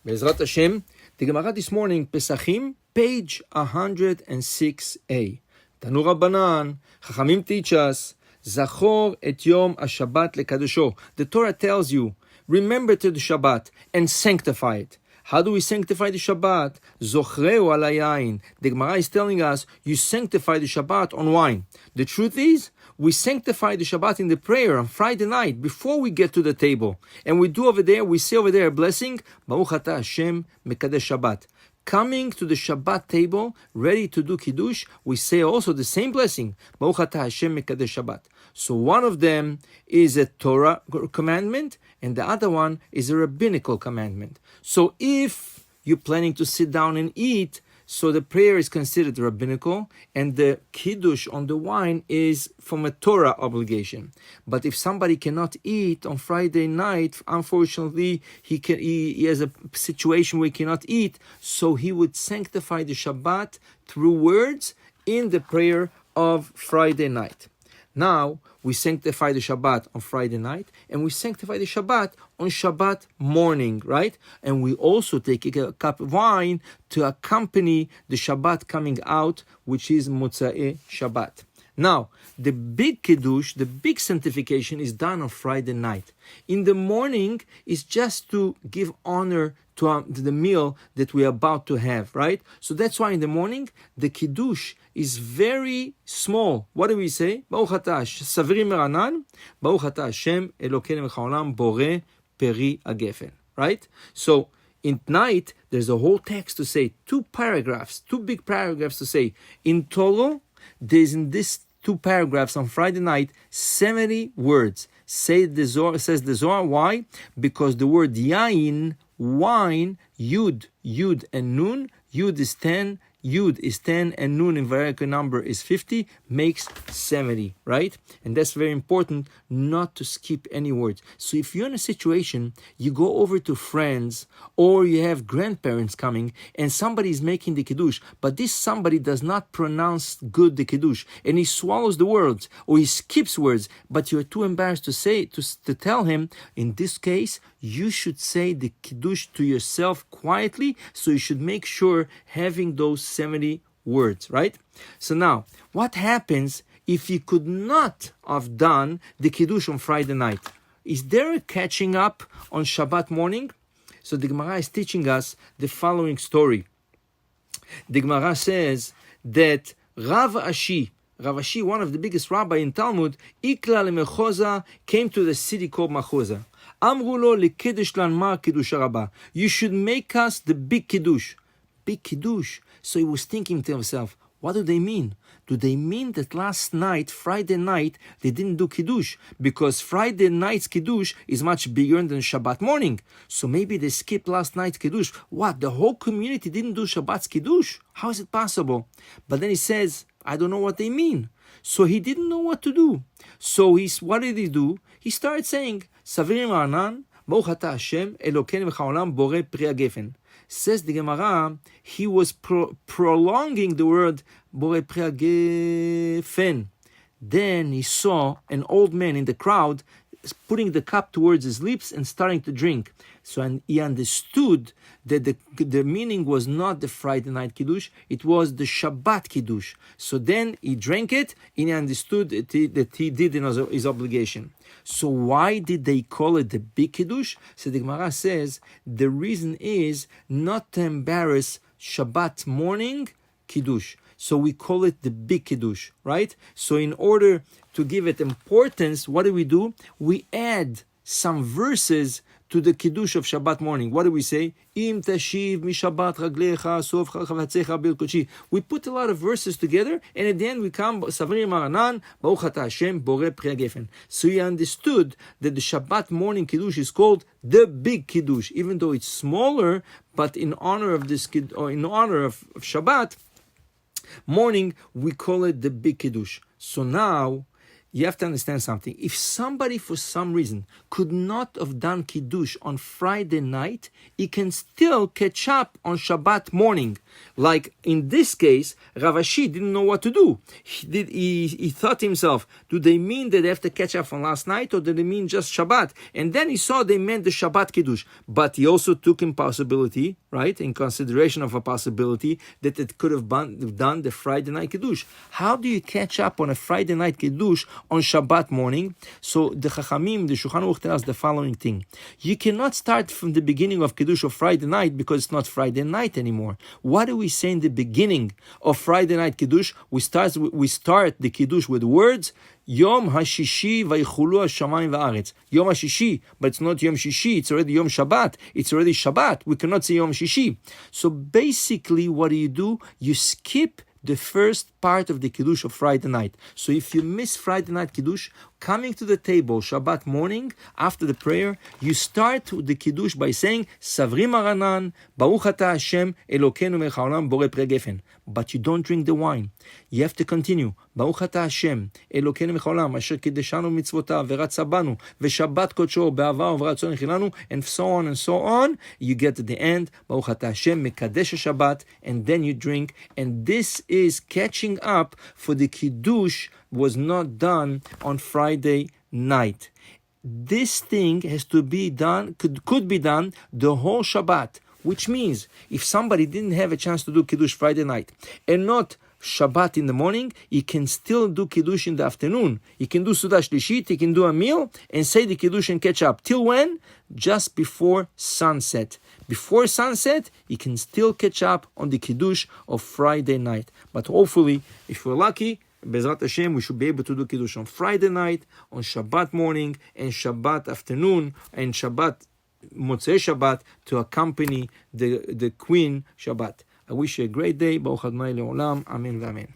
Be'ezrat Hashem, the Gemara this morning, Pessachim, page 106a. Tanu Rabbanan, Chachamim teach us, Zachor et Yom HaShabbat lekadosho. The Torah tells you, remember to the Shabbat and sanctify it. How do we sanctify the Shabbat? Zochreu al hayayin. The Gemara is telling us, you sanctify the Shabbat on wine. The truth is, we sanctify the Shabbat in the prayer on Friday night before we get to the table. And we say over there a blessing, Baruch atah Hashem mekadesh Shabbat. Coming to the Shabbat table, ready to do Kiddush, we say also the same blessing, Baruch atah Hashem mekadesh Shabbat. So one of them is a Torah commandment, and the other one is a rabbinical commandment. So if you're planning to sit down and eat, so the prayer is considered rabbinical, and the Kiddush on the wine is from a Torah obligation. But if somebody cannot eat on Friday night, unfortunately, he has a situation where he cannot eat, so he would sanctify the Shabbat through words in the prayer of Friday night. Now, we sanctify the Shabbat on Friday night, and we sanctify the Shabbat on Shabbat morning, right? And we also take a cup of wine to accompany the Shabbat coming out, which is Motzei Shabbat. Now, the big Kiddush, the big sanctification is done on Friday night. In the morning, is just to give honor to the meal that we are about to have, right? So that's why in the morning, the Kiddush is very small. What do we say? Baruch atah Savri Meranan, Baruch atah Hashem Elokeinu Mechaolam Borei Peri Agefen, right? So in night, there's a whole text to say, two big paragraphs to say. In total, there's in this two paragraphs on Friday night, 70 words. Says the Zohar. Why? Because the word yain, wine, yud and nun, yud is 10, Yud is 10 and Nun in variable number is 50, makes 70, right? And that's very important, not to skip any words. So if you're in a situation, you go over to friends or you have grandparents coming and somebody is making the Kiddush, but this somebody does not pronounce good the Kiddush and he swallows the words or he skips words, but you're too embarrassed to tell him, in this case, you should say the Kiddush to yourself quietly, so you should make sure having those 70 words, right? So now, what happens if you could not have done the Kiddush on Friday night? Is there a catching up on Shabbat morning? So the Gemara is teaching us the following story. The Gemara says that Rav Ashi, one of the biggest rabbi in Talmud, Ikla leMechoza, came to the city called Machoza. Amru lo lekiddush lanmar kiddush rabba. You should make us the big kiddush. Big kiddush. So he was thinking to himself, what do they mean? Do they mean that last night, Friday night, they didn't do kiddush? Because Friday night's kiddush is much bigger than Shabbat morning. So maybe they skipped last night's kiddush. What? The whole community didn't do Shabbat's kiddush? How is it possible? But then he says, I don't know what they mean. So he didn't know what to do. So what did he do? He started saying, Savir Ma'anan, Baruch atah Hashem, Elokeinu Mechaolam Borei Peri Agefen. Says the Gemara, he was prolonging the word Borei Peri Agefen. Then he saw an old man in the crowd putting the cup towards his lips and starting to drink. So he understood that the meaning was not the Friday night Kiddush, it was the Shabbat Kiddush. So then he drank it and he understood that he did his obligation. So why did they call it the big Kiddush? So the Gemara says the reason is not to embarrass Shabbat morning Kiddush. So we call it the big Kiddush, right? So in order to give it importance, what do? We add some verses to the Kiddush of Shabbat morning. What do we say? Im tashiv mi Shabbat raglecha sof chavatzecha bil kodeshi. We put a lot of verses together, and at the end we come, Savri Maranan, Baruch atah Hashem, Borei Peri Agefen. So he understood that the Shabbat morning Kiddush is called the big Kiddush, even though it's smaller, but in honor of this in honor of Shabbat morning, we call it the big Kiddush. So now, you have to understand something. If somebody for some reason could not have done Kiddush on Friday night, he can still catch up on Shabbat morning. Like in this case, Rav Ashi didn't know what to do. He thought to himself, do they mean that they have to catch up from last night, or do they mean just Shabbat? And then he saw they meant the Shabbat Kiddush. But he also took in possibility, right, in consideration of a possibility that it could have done the Friday night Kiddush. How do you catch up on a Friday night Kiddush on Shabbat morning? So the Chachamim, the Shulchan Aruch tells us the following thing. You cannot start from the beginning of Kiddush of Friday night because it's not Friday night anymore. What do we say in the beginning of Friday night Kiddush? We start the Kiddush with words, Yom HaShishi vaychulu hashamayim va'aretz. Yom HaShishi, but it's not Yom Shishi, it's already Yom Shabbat. It's already Shabbat. We cannot say Yom Shishi. So basically, what do? You skip the first part of the Kiddush of Friday night. So if you miss Friday night Kiddush, coming to the table Shabbat morning, after the prayer, you start the Kiddush by saying, Savri Maranan, Baruch Ata Hashem, Elokeinu melech haolam, Borei Pnei Gefen. But you don't drink the wine. You have to continue. Baruch Ata Hashem, Elokeinu melech haolam, Asher Kideshanu mitzvotav, Veratza banu, Veshabbat kodsho, Be'ava uvratzon chilanu, and so on and so on. You get to the end, Baruch Ata Hashem, Mekadesh Shabbat, and then you drink. And this is catching up for the Kiddush was not done on Friday night. This thing has to be done, could be done the whole Shabbat, which means if somebody didn't have a chance to do Kiddush Friday night and not Shabbat in the morning, he can still do Kiddush in the afternoon. He can do Sudah Shlishit, he can do a meal and say the Kiddush and catch up. Till when? Just before sunset. Before sunset, he can still catch up on the Kiddush of Friday night. But hopefully, if we're lucky, Bezrat Hashem, we should be able to do Kiddush on Friday night, on Shabbat morning, and Shabbat afternoon, and Shabbat, Motzei Shabbat, to accompany the Queen Shabbat. I wish you a great day. Baruch Adonai Le'olam. Amen v'amen.